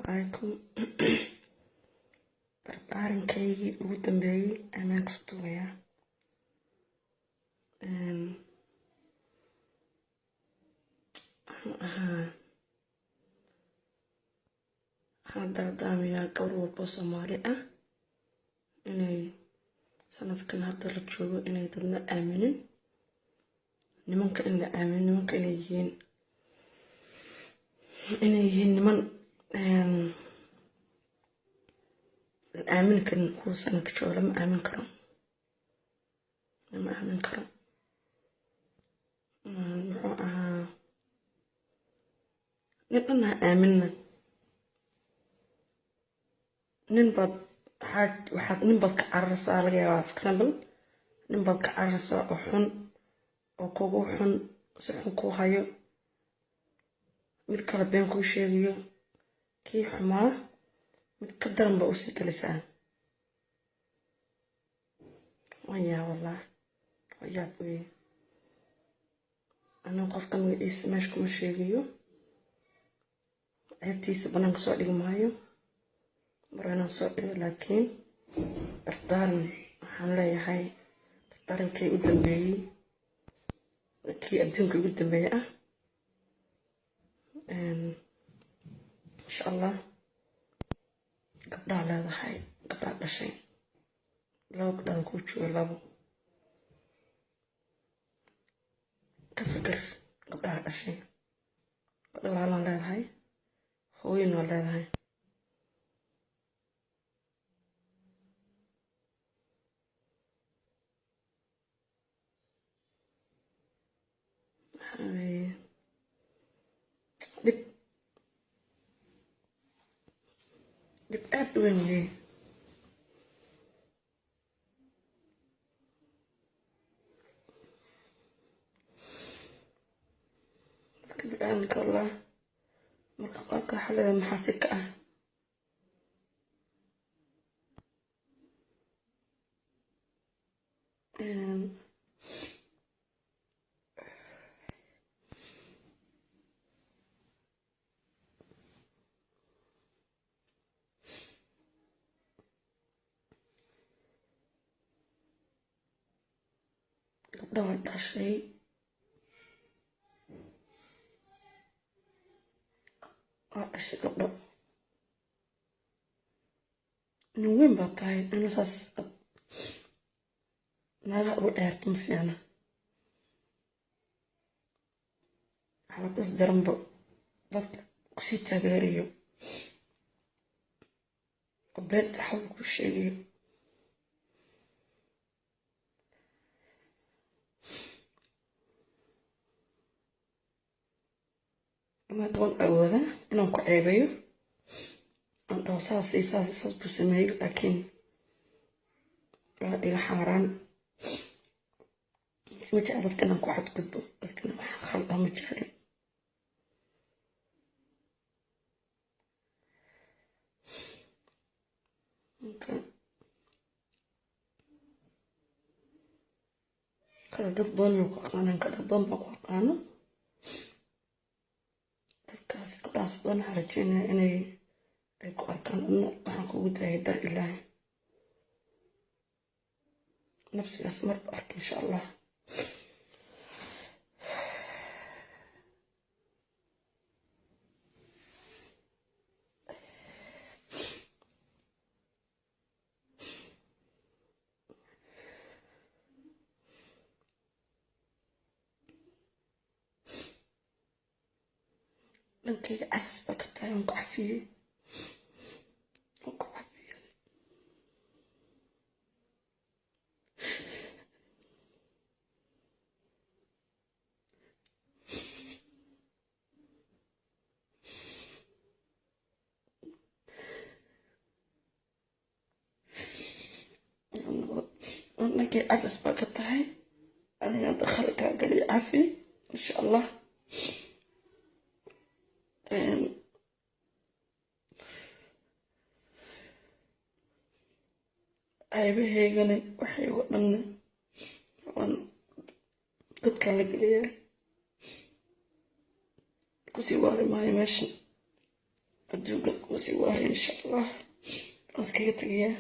عليكم. dardaarankaygii ugu dambeeyay ayaan ka tuumayaa. waxaan dardaarmayaa gabar walbo Soomaali ah inay sanadkan hadda la joogo inay dadna aaminin nimanka in la aaminin nimanka inay yihiin niman آمن كن خوصنا كشولا ما آمن كرم نبغى آمنا ننبض حاج وحد ننبض كعرس على جواب كسبل ننبض كعرس أحن أو حن سحن كوهايو متكرر بين كل شيء كي حماه متقدرن بأوسي كلسان ويا والله ويا بوي أنا قفكن ويديس ماشكم الشيغيو عيبتيس بنانك سوء لي مايو برانا سوء لكن دردارن waxaan leeyahay dardaarankay u dambeeyay kii adduunka ugu dambeeyay ah insha Allah gabdhaha leedahay gabdhaha dhashay laba gabdhaha ku jooga labo ka fikir gabdhaha dhashay gabdhaha la leedahay hooyin waa leedahay dib aad u weyn weeye dadka bini'aadamka wallah marka qaabka xaalada maxaasidka ah gabdhaha dhashay waa dhashay gabdho nin weyn baa tahay inuu saas naagaha ugu dheerto ma fiicna xaaladaas daranba dadka kusii taageerayo oo beenta xawla ku sheegayo أنا طبعا أولا أنا كعيبيو أنا ساس بسمي لكن إلى حاران ما تعرف أنا كواحد كتبه بس كنا خلقها متشالي كلا دبان وقانا كلا دبان وقانا dadkaas badan waxaan rajeynayaa inay ku arkaan waxaan kugu daayay dar ilaahay nafsigaas marba arka insha Allah dhankayga cafis baa ka tahay waan ku cafiyey dhankayga cafis baa ka tahay aniga dakhal kaa galiya cafi insha Allah aybahaygana waxay ugu dhan waan dadkan la geliyaa kusii waari maayo meeshan adduunka kuusii waara insha allah waad kaga tegayaa